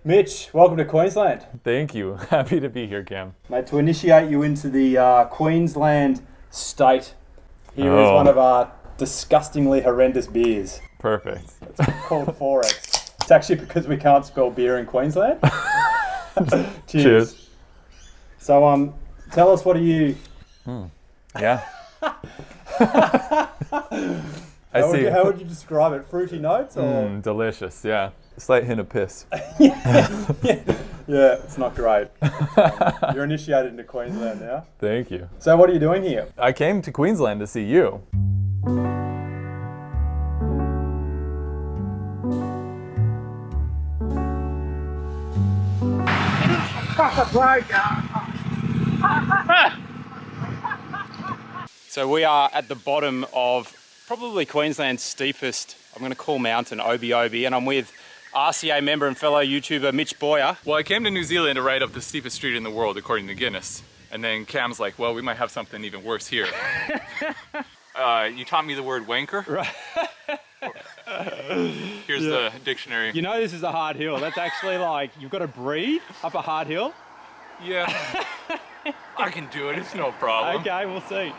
Mitch, welcome to Queensland. Thank you. Happy to be here, Cam. Mate, to initiate you into the Queensland state, here is one of our disgustingly horrendous beers. Perfect. It's called 4X. It's actually because we can't spell beer in Queensland. Cheers. So, tell us, what are you... Yeah. How would you describe it? Fruity notes? Or? Delicious, yeah. Slight hint of piss. Yeah, it's not great. You're initiated into Queensland now. Thank you. So what are you doing here? I came to Queensland to see you. So we are at the bottom of probably Queensland's steepest, I'm going to call mountain, Obi Obi, and I'm with RCA member and fellow YouTuber Mitch Boyer. Well, I came to New Zealand to ride up the steepest street in the world, according to Guinness. And then Cam's like, well, we might have something even worse here. You taught me the word wanker. Right. Here's the dictionary. You know this is a hard hill. That's actually like, you've got to breathe up a hard hill. Yeah. I can do it, it's no problem. Okay, we'll see.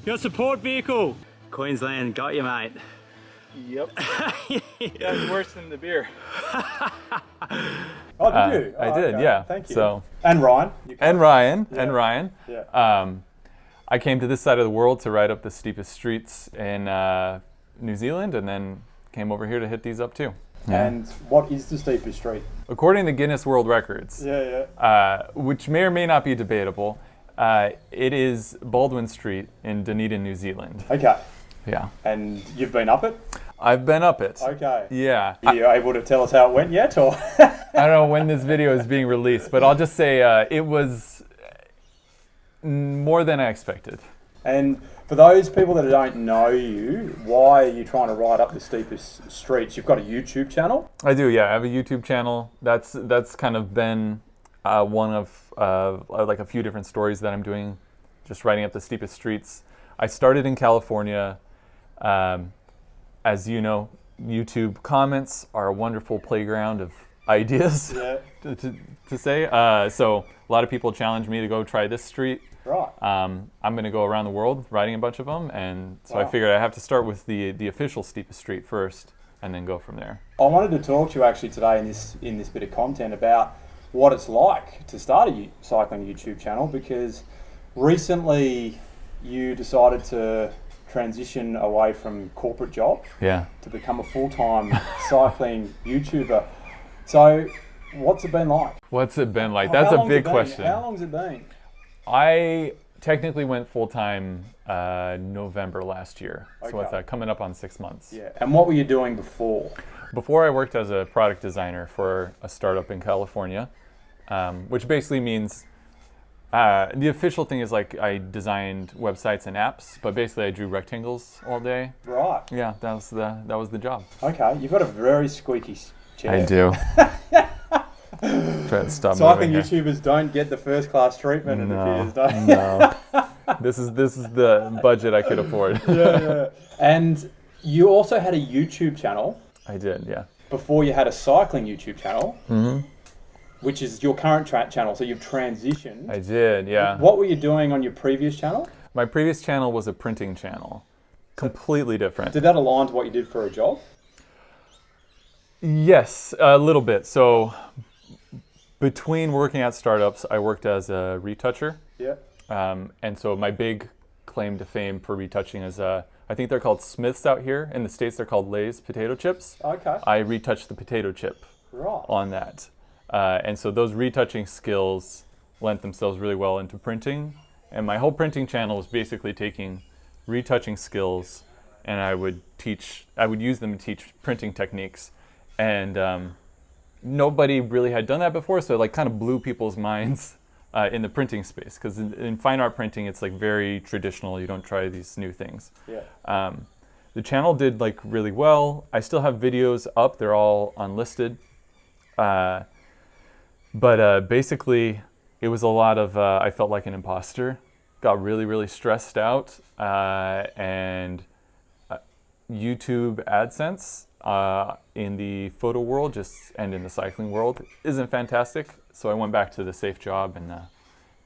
Your support vehicle. Queensland got you, mate. Yep. That's worse than the beer. Oh, did you? I did, okay. yeah. Thank you. So, and Ryan. and Ryan. Yeah. I came to this side of the world to ride up the steepest streets in New Zealand, and then came over here to hit these up too. Yeah. And what is the steepest street? According to Guinness World Records, which may or may not be debatable, it is Baldwin Street in Dunedin, New Zealand. Okay. Yeah. And you've been up it? I've been up it. Okay. Yeah. Are you able to tell us how it went yet, or? I don't know when this video is being released, but I'll just say it was more than I expected. And for those people that don't know you, why are you trying to ride up the steepest streets? You've got a YouTube channel? I do, yeah. I have a YouTube channel. That's kind of been one of like a few different stories that I'm doing, just riding up the steepest streets. I started in California. As you know, YouTube comments are a wonderful playground of ideas to say. So a lot of people challenge me to go try this street. Right. I'm going to go around the world riding a bunch of them, and so I figured I have to start with the official steepest street first, and then go from there. I wanted to talk to you actually today in this bit of content about what it's like to start a cycling YouTube channel, because recently you decided to transition away from corporate job to become a full-time cycling YouTuber. So what's it been like? What's it been like? That's a big question. How long's it been? I technically went full-time November last year. Okay. So it's coming up on 6 months. Yeah. And what were you doing before? Before, I worked as a product designer for a startup in California, which basically means the official thing is like I designed websites and apps, but basically I drew rectangles all day. Right. Yeah, that was the job. Okay, you've got a very squeaky chair. I do. Try to stop Cycling moving here. YouTubers don't get the first class treatment in the peers, don't No. This is the budget I could afford. Yeah. And you also had a YouTube channel. I did, yeah. Before you had a cycling YouTube channel. Mm-hmm. Which is your current channel, so you've transitioned. I did, yeah. What were you doing on your previous channel? My previous channel was a printing channel. Completely different. Did that align to what you did for a job? Yes, a little bit. So between working at startups, I worked as a retoucher. Yeah. And so my big claim to fame for retouching is, I think they're called Smiths out here. In the States, they're called Lay's potato chips. Okay. I retouched the potato chip on that. And so those retouching skills lent themselves really well into printing. And my whole printing channel was basically taking retouching skills, and I would use them to teach printing techniques. And nobody really had done that before, so it like kind of blew people's minds in the printing space, because in fine art printing, it's like very traditional. You don't try these new things. Yeah. The channel did like really well. I still have videos up. They're all unlisted. But basically, it was a lot of, I felt like an imposter. Got really, really stressed out. And YouTube AdSense in the photo world and in the cycling world isn't fantastic. So I went back to the safe job and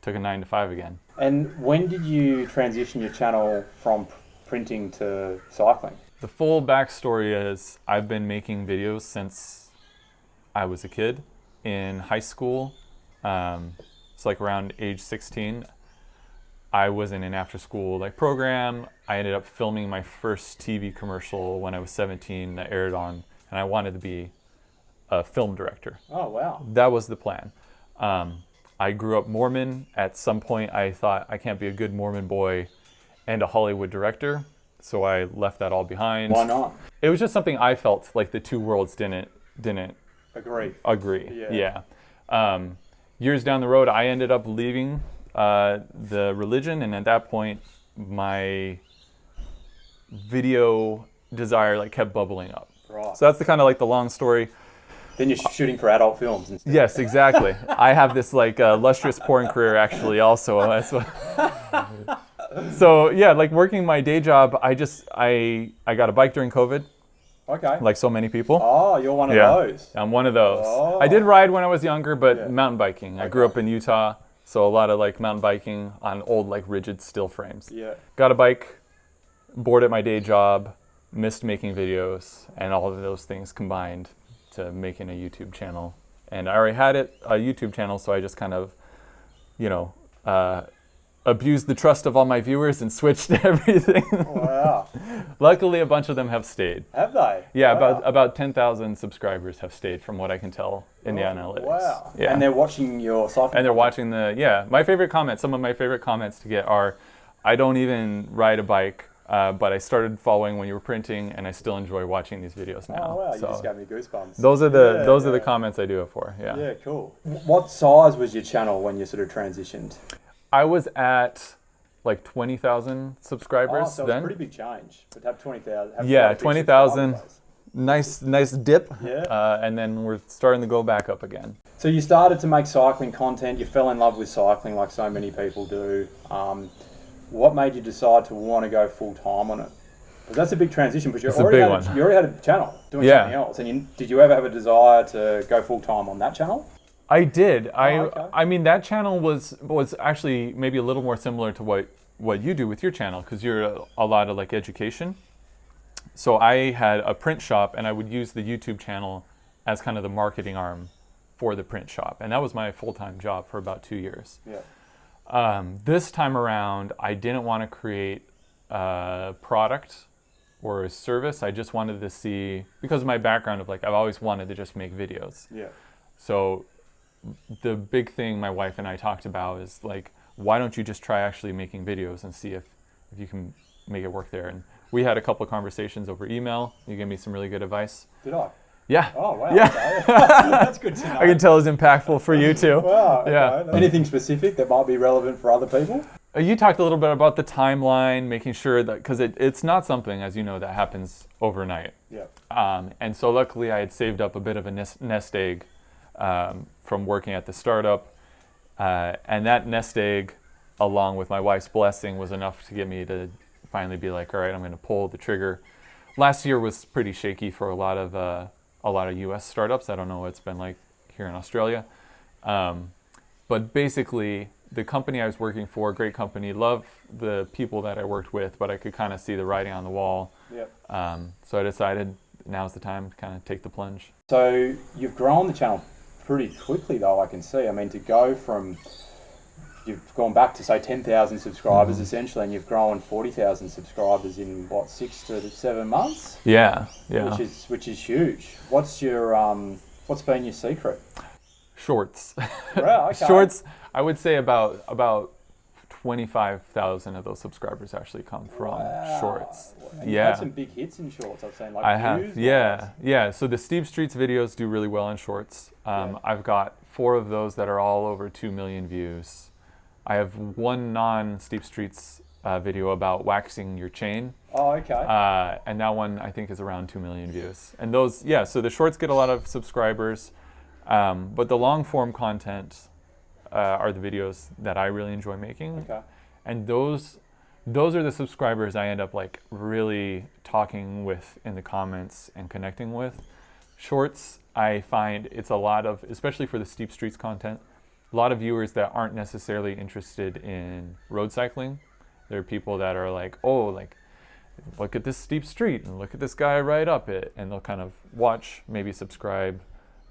took a 9 to 5 again. And when did you transition your channel from printing to cycling? The full backstory is I've been making videos since I was a kid. In high school, it's like around age 16, I was in an after-school like program. I ended up filming my first TV commercial when I was 17 that aired on, and I wanted to be a film director. Oh, wow. That was the plan. I grew up Mormon. At some point, I thought I can't be a good Mormon boy and a Hollywood director, so I left that all behind. Why not? It was just something I felt like the two worlds didn't agree. Yeah. Years down the road, I ended up leaving the religion, and at that point, my video desire like kept bubbling up. Right. So that's the kind of like the long story. Then you're shooting for adult films instead. Yes, exactly. I have this like lustrous porn career actually also. So yeah, like working my day job, I got a bike during COVID. Okay. Like so many people. Oh, you're one of those. I'm one of those. Oh. I did ride when I was younger, but mountain biking. I grew up in Utah, so a lot of like mountain biking on old like rigid steel frames. Yeah. Got a bike, bored at my day job, missed making videos, and all of those things combined to making a YouTube channel. And I already had a YouTube channel, so I just kind of, abused the trust of all my viewers and switched everything. Wow. Luckily, a bunch of them have stayed. Have they? Yeah, wow. about 10,000 subscribers have stayed from what I can tell in the analytics. Wow. Yeah. And they're watching your cycling. And they're watching my favorite comments, some of my favorite comments to get are, I don't even ride a bike, but I started following when you were printing, and I still enjoy watching these videos now. Oh, wow, you So just gave me goosebumps. those are the comments I do it for, yeah. Yeah, cool. What size was your channel when you sort of transitioned? I was at like 20,000 subscribers so then. It's a pretty big change. But have 20,000. Yeah, 20,000. Nice dip. Yeah. And then we're starting to go back up again. So you started to make cycling content. You fell in love with cycling like so many people do. What made you decide to want to go full time on it? Because that's a big transition. But you already had a channel doing something else. And did you ever have a desire to go full time on that channel? I did. Okay. I mean, that channel was actually maybe a little more similar to what you do with your channel, because you're a lot of like education. So I had a print shop, and I would use the YouTube channel as kind of the marketing arm for the print shop, and that was my full-time job for about 2 years. Yeah. This time around, I didn't want to create a product or a service. I just wanted to see, because of my background of like I've always wanted to just make videos. Yeah. So the big thing my wife and I talked about is like, why don't you just try actually making videos and see if you can make it work there? And we had a couple of conversations over email. You gave me some really good advice. Did I? Yeah. Oh, wow. Yeah. Okay. That's good to know. I can tell it's impactful for you too. Wow. Okay. Yeah. Anything specific that might be relevant for other people? You talked a little bit about the timeline, making sure that, because it's not something, as you know, that happens overnight. Yeah. And so luckily I had saved up a bit of a nest egg from working at the startup. And that nest egg, along with my wife's blessing, was enough to get me to finally be like, all right, I'm going to pull the trigger. Last year was pretty shaky for a lot of U.S. startups. I don't know what it's been like here in Australia. But basically, the company I was working for, great company, love the people that I worked with, but I could kind of see the writing on the wall. Yep. So I decided now's the time to kind of take the plunge. So you've grown the channel pretty quickly, though, I can see. I mean, to go from, you've gone back to say 10,000 subscribers essentially, and you've grown 40,000 subscribers in what, 6 to 7 months? Yeah. Which is huge. What's been your secret? Shorts. Right, okay. Shorts. I would say about 25,000 of those subscribers actually come from shorts. And you've had some big hits in shorts, I've seen. Like I have, yeah. So the Steep Streets videos do really well in shorts. I've got 4 of those that are all over 2 million views. I have one non-Steep Streets video about waxing your chain. Oh, okay. And that one I think is around 2 million views. And those, yeah, so the shorts get a lot of subscribers, but the long form content are the videos that I really enjoy making. Okay. And those are the subscribers I end up like really talking with in the comments and connecting with. Shorts, I find it's a lot of, especially for the Steep Streets content, a lot of viewers that aren't necessarily interested in road cycling. There are people that are like, oh, like, look at this steep street and look at this guy ride up it, and they'll kind of watch, maybe subscribe,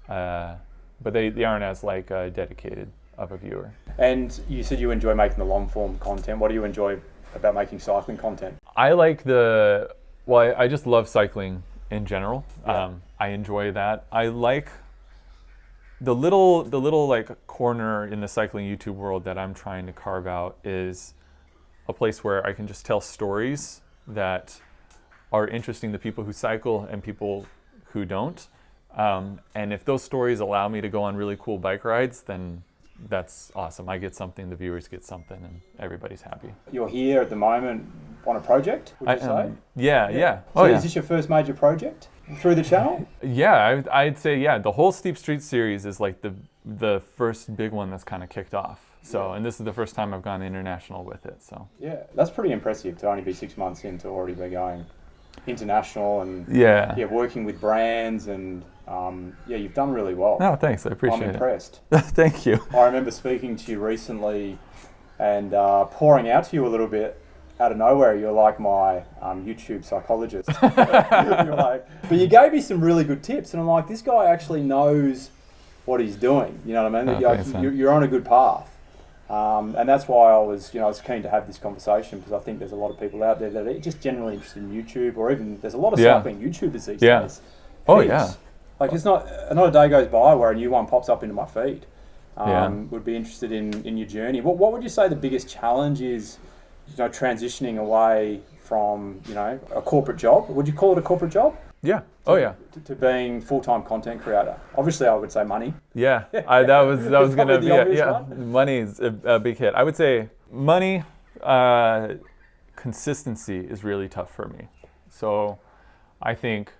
but they aren't as like dedicated of a viewer. And you said you enjoy making the long form content. What do you enjoy about making cycling content? I like I just love cycling in general. Yeah. I enjoy that. I like the little like corner in the cycling YouTube world that I'm trying to carve out is a place where I can just tell stories that are interesting to people who cycle and people who don't. And if those stories allow me to go on really cool bike rides, then that's awesome. I get something, the viewers get something, and everybody's happy. You're here at the moment on a project, would you say? Yeah. So is this your first major project through the channel? Yeah, I'd say, yeah. The whole Steep Street series is like the first big one that's kind of kicked off. So, and this is the first time I've gone international with it. So yeah, that's pretty impressive to only be 6 months in to already be going international and working with brands and you've done really well. No, thanks. I appreciate it. I'm impressed. Thank you. I remember speaking to you recently and pouring out to you a little bit out of nowhere. You're like my YouTube psychologist. You're like, but you gave me some really good tips, and I'm like, this guy actually knows what he's doing. You know what I mean? You're on a good path. And that's why I was keen to have this conversation, because I think there's a lot of people out there that are just generally interested in YouTube, or even there's a lot of cycling YouTubers these days. Oh yeah. Like it's not a day goes by where a new one pops up into my feed. Would be interested in your journey. What would you say the biggest challenge is? Transitioning away from a corporate job. Would you call it a corporate job? Yeah. To being full-time content creator. Obviously, I would say money. Yeah. That was going to be one. Money is a big hit. I would say money, consistency is really tough for me. So, I think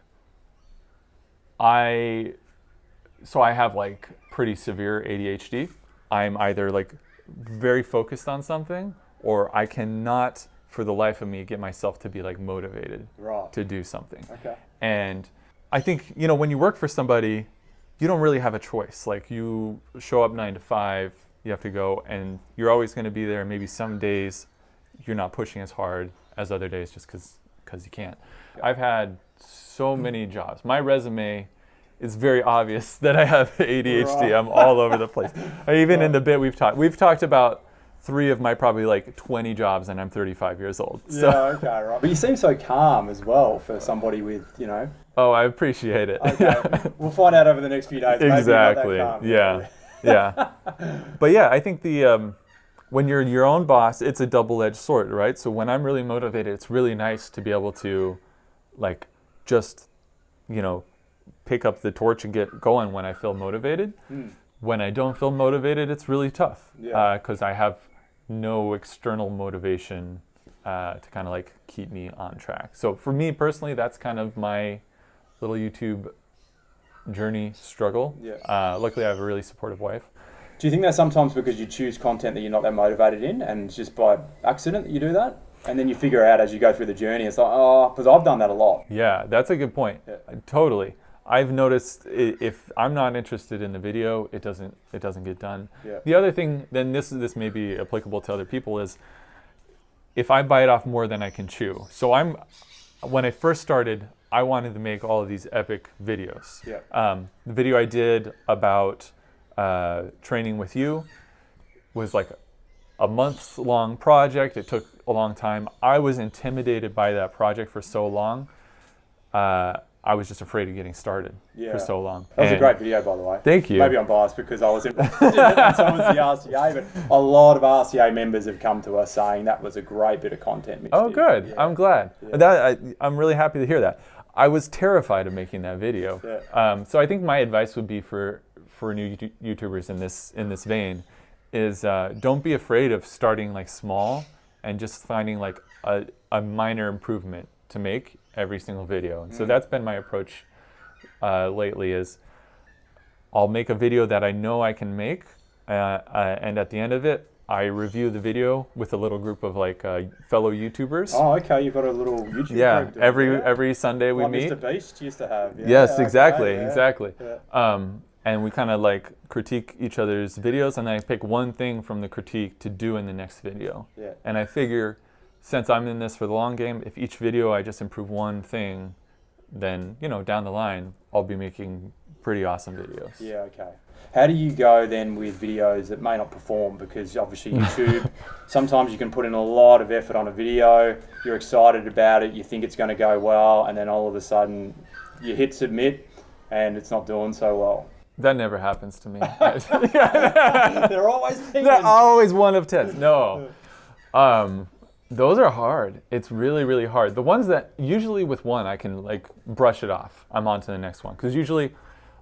I have like pretty severe ADHD. I'm either like very focused on something, or I cannot for the life of me get myself to be like motivated to do something. Okay. And I think, when you work for somebody, you don't really have a choice. Like you show up 9 to 5, you have to go, and you're always going to be there. Maybe some days you're not pushing as hard as other days just because you can't. I've had so many jobs. My resume is very obvious that I have ADHD. I'm all over the place. Even in the bit we've talked about 3 of my probably like 20 jobs, and I'm 35 years old. So. Yeah, okay, right. But you seem so calm as well for somebody with, Oh, I appreciate it. Okay. We'll find out over the next few days. Exactly. Yeah. But yeah, I think when you're your own boss, it's a double-edged sword, right? So when I'm really motivated, it's really nice to be able to like just, pick up the torch and get going when I feel motivated. When I don't feel motivated, it's really tough because I have no external motivation to kind of like keep me on track. So for me personally, that's kind of my little YouTube journey struggle. Luckily, I have a really supportive wife. Do you think that's sometimes because you choose content that you're not that motivated in, and it's just by accident that you do that? And then you figure out as you go through the journey, it's like, because I've done that a lot. Yeah, that's a good point. Yeah. Totally. I've noticed if I'm not interested in the video, it doesn't get done. Yeah. The other thing, then this may be applicable to other people, is if I bite off more than I can chew. So when I first started, I wanted to make all of these epic videos. Yeah. The video I did about training with you was like a month-long project. It took a long time. I was intimidated by that project for so long. I was just afraid of getting started for so long. That was a great video, by the way. Thank you. Maybe I'm biased because I was involved in it and so was the RCA, but a lot of RCA members have come to us saying that was a great bit of content. Mitch did. Good. Yeah. I'm glad. Yeah. I'm really happy to hear that. I was terrified of making that video. Yeah. So I think my advice would be for for new YouTubers in this vein is don't be afraid of starting like small and just finding like a minor improvement to make every single video. And so that's been my approach lately is I'll make a video that I know I can make, and at the end of it, I review the video with a little group of like fellow YouTubers. Oh, okay. You've got a little YouTube group. Every Sunday we like meet. Mr. Beast used to have. Yeah, yes, exactly. Yeah. And we kind of like critique each other's videos, and then I pick one thing from the critique to do in the next video. Yeah. And I figure, since I'm in this for the long game, if each video I just improve one thing, then down the line I'll be making pretty awesome videos. Yeah. Okay. How do you go then with videos that may not perform? Because obviously YouTube, sometimes you can put in a lot of effort on a video, you're excited about it, you think it's going to go well, and then all of a sudden you hit submit and it's not doing so well. That never happens to me. They're always thinking. They're always 1 of 10. No. Those are hard. It's really, really hard. The ones that usually with one I can like brush it off. I'm on to the next one. Because usually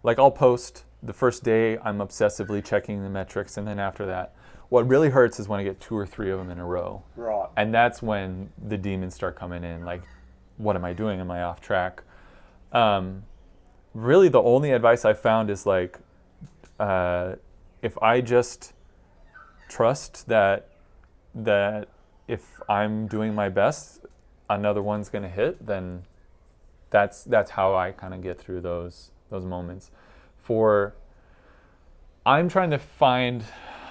like I'll post the first day, I'm obsessively checking the metrics, and then after that, what really hurts is when I get 2 or 3 of them in a row. Right. And that's when the demons start coming in. Like, what am I doing? Am I off track? Really, the only advice I found is like, if I just trust that if I'm doing my best, another one's gonna hit, then that's how I kind of get through those moments. I'm trying to find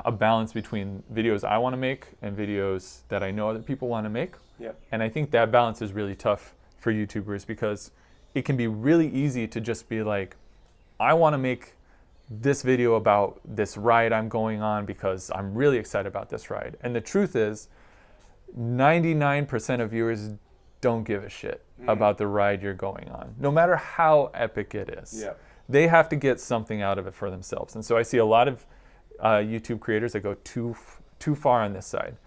a balance between videos I want to make and videos that I know other people want to make. Yep. And I think that balance is really tough for YouTubers because it can be really easy to just be like, I want to make this video about this ride I'm going on because I'm really excited about this ride. And the truth is, 99% of viewers don't give a shit about the ride you're going on, no matter how epic it is. Yep. They have to get something out of it for themselves. And so I see a lot of YouTube creators that go too far on this side.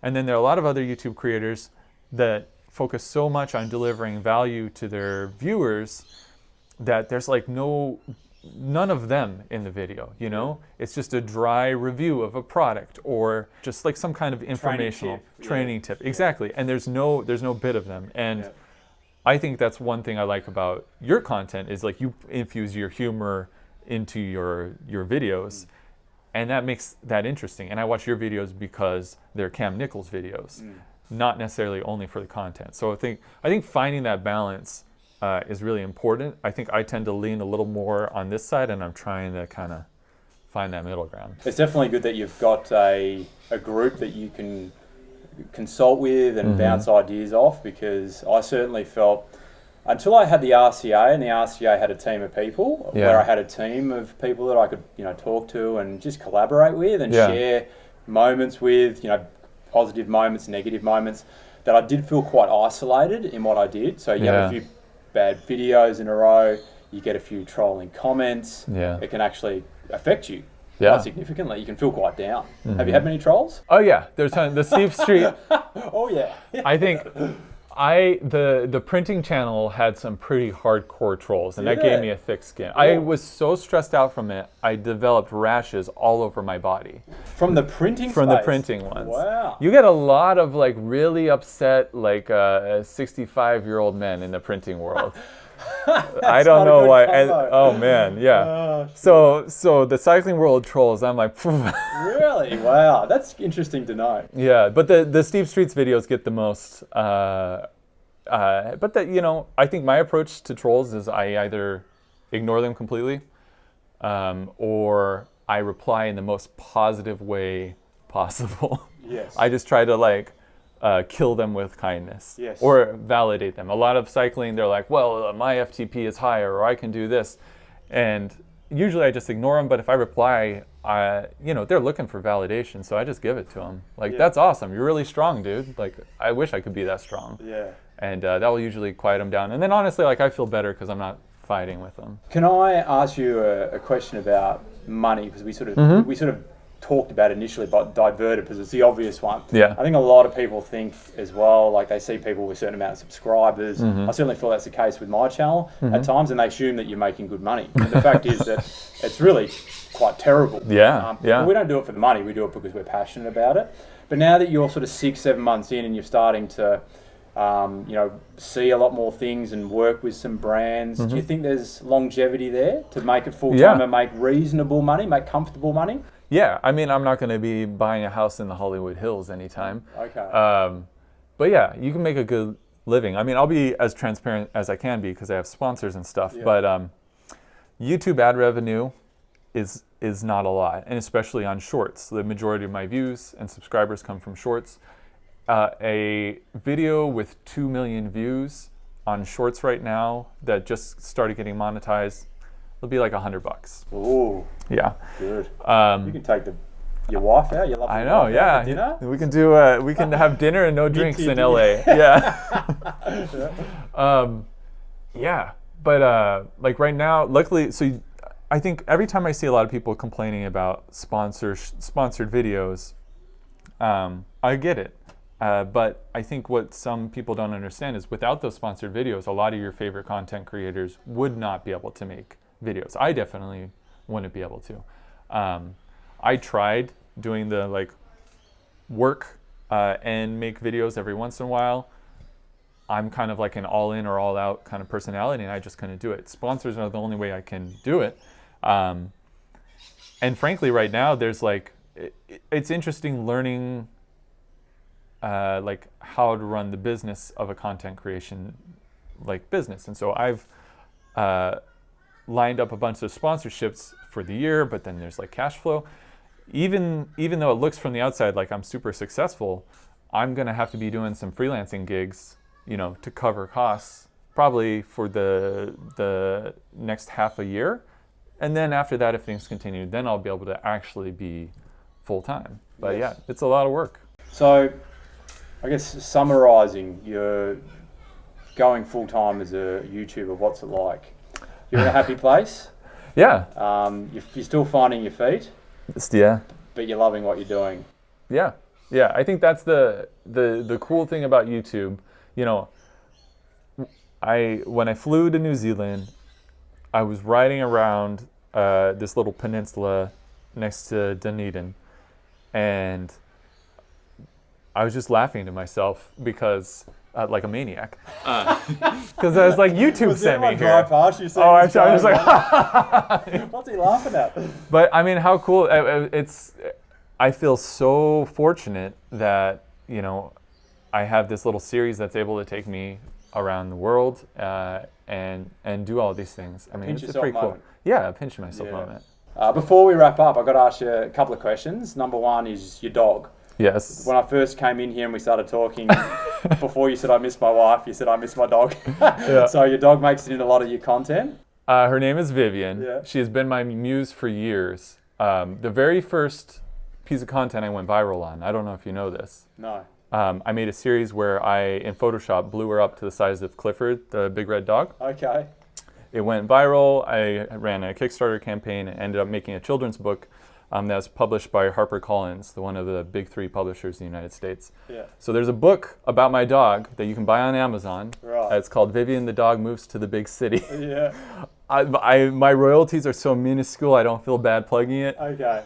And then there are a lot of other YouTube creators that focus so much on delivering value to their viewers that there's like none of them in the video, It's just a dry review of a product or just like some kind of informational training tip. Exactly. And there's no bit of them. And I think that's one thing I like about your content is like you infuse your humor into your videos, and that makes that interesting. And I watch your videos because they're Cam Nichols videos, not necessarily only for the content. So I think finding that balance is really important. I think I tend to lean a little more on this side, and I'm trying to kind of find that middle ground. It's definitely good that you've got a group that you can consult with and bounce ideas off, because I certainly felt until I had the RCA, and the RCA had a team of people where I had a team of people that I could talk to and just collaborate with and share moments with, positive moments, negative moments, that I did feel quite isolated in what I did. So you have a few bad videos in a row, you get a few trolling comments, it can actually affect you quite significantly. You can feel quite down. Have you had many trolls? Oh yeah, there's the Steve Street. Oh yeah. I think the printing channel had some pretty hardcore trolls, and that gave me a thick skin. I was so stressed out from it, I developed rashes all over my body. From the printing From the printing ones. Wow. You get a lot of like really upset like 65-year-old men in the printing world. I don't know why. And, oh man, yeah. So the cycling world trolls, I'm like, really? Wow, that's interesting to know. Yeah, but the Steve Streets videos get the most. But I think my approach to trolls is I either ignore them completely, or I reply in the most positive way possible. Yes. I just try to like kill them with kindness, or validate them. A lot of cycling, they're like, well, my FTP is higher, or I can do this. And usually I just ignore them, but if I reply, they're looking for validation, so I just give it to them. Like, that's awesome. You're really strong, dude. Like, I wish I could be that strong. Yeah. And that will usually quiet them down. And then honestly, like, I feel better because I'm not fighting with them. Can I ask you a question about money? Because we sort of talked about initially, but diverted because it's the obvious one. Yeah. I think a lot of people think as well, like they see people with a certain amount of subscribers. I certainly feel that's the case with my channel at times, and they assume that you're making good money. But the fact is that it's really quite terrible. Yeah. But we don't do it for the money. We do it because we're passionate about it. But now that you're sort of 6-7 months in and you're starting to see a lot more things and work with some brands, do you think there's longevity there to make it full-time and make reasonable money, make comfortable money? Yeah, I mean, I'm not going to be buying a house in the Hollywood Hills anytime. Okay. But yeah, you can make a good living. I mean, I'll be as transparent as I can be because I have sponsors and stuff. Yeah. But YouTube ad revenue is not a lot, and especially on shorts. The majority of my views and subscribers come from shorts. A video with 2 million views on shorts right now that just started getting monetized, it'll be like $100. Ooh. Yeah. Good. You can take your wife out. You love. I know. Yeah. For dinner. We can do. We can have dinner and no drinks in LA. Yeah. Yeah. But like right now, luckily, so I think every time I see a lot of people complaining about sponsored videos, I get it. But I think what some people don't understand is without those sponsored videos, a lot of your favorite content creators would not be able to make videos. I definitely wouldn't be able to. I tried doing the work and make videos every once in a while. I'm kind of like an all-in or all-out kind of personality, and I just couldn't do it. Sponsors are the only way I can do it. And frankly, right now, there's it's interesting learning how to run the business of a content creation business. And so I've lined up a bunch of sponsorships for the year, but then there's cash flow. Even though it looks from the outside like I'm super successful, I'm gonna have to be doing some freelancing gigs, to cover costs probably for the next half a year. And then after that, if things continue, then I'll be able to actually be full-time. But Yes. yeah, it's a lot of work. So, I guess summarising, you're going full-time as a YouTuber, what's it like? You're in a happy place? Yeah. You're still finding your feet? Yeah. But you're loving what you're doing? Yeah. Yeah, I think that's the cool thing about YouTube. When I flew to New Zealand, I was riding around this little peninsula next to Dunedin, and I was just laughing to myself because, like a maniac, because I was like, YouTube sent me here. Past you, Oh, I'm sorry, I was like, what's he laughing at? But I mean, how cool! I feel so fortunate that I have this little series that's able to take me around the world and do all these things. I mean, it's pretty cool. Moment. Yeah, a pinch myself moment. Before we wrap up, I've got to ask you a couple of questions. Number one is your dog. Yes. When I first came in here and we started talking, before you said I miss my wife, you said I miss my dog. Yeah. So your dog makes it in a lot of your content? Her name is Vivian. Yeah. She has been my muse for years. The very first piece of content I went viral on, I don't know if you know this. No. I made a series where I, in Photoshop, blew her up to the size of Clifford, the big red dog. Okay. It went viral. I ran a Kickstarter campaign and ended up making a children's book that was published by HarperCollins, one of the big 3 publishers in the United States. Yeah. So there's a book about my dog that you can buy on Amazon. Right. It's called Vivian the Dog Moves to the Big City. Yeah. My royalties are so minuscule, I don't feel bad plugging it. Okay.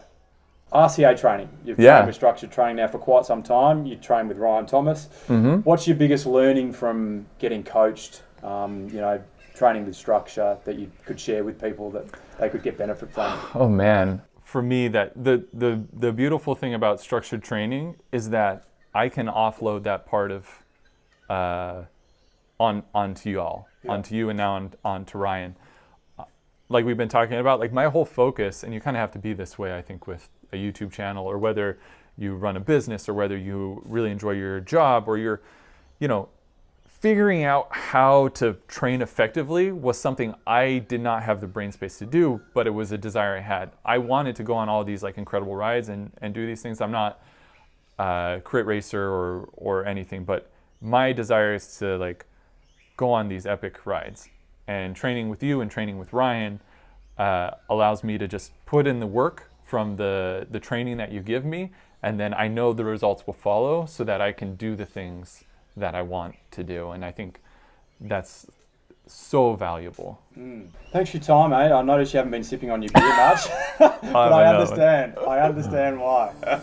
RCA training. You've trained with structured training now for quite some time. You train with Ryan Thomas. Mm-hmm. What's your biggest learning from getting coached, training with structure that you could share with people that they could get benefit from? Oh man. For me, that the beautiful thing about structured training is that I can offload that part of onto y'all, onto you, and now onto Ryan. Like we've been talking about, like my whole focus, and you kind of have to be this way, I think, with a YouTube channel, or whether you run a business, or whether you really enjoy your job, or you're, figuring out how to train effectively was something I did not have the brain space to do, but it was a desire I had. I wanted to go on all these incredible rides and do these things. I'm not a crit racer or anything, but my desire is to go on these epic rides. And training with you and training with Ryan allows me to just put in the work from the training that you give me, and then I know the results will follow so that I can do the things that I want to do. And I think that's so valuable. Thanks for your time, mate. I noticed you haven't been sipping on your beer much, but I understand why.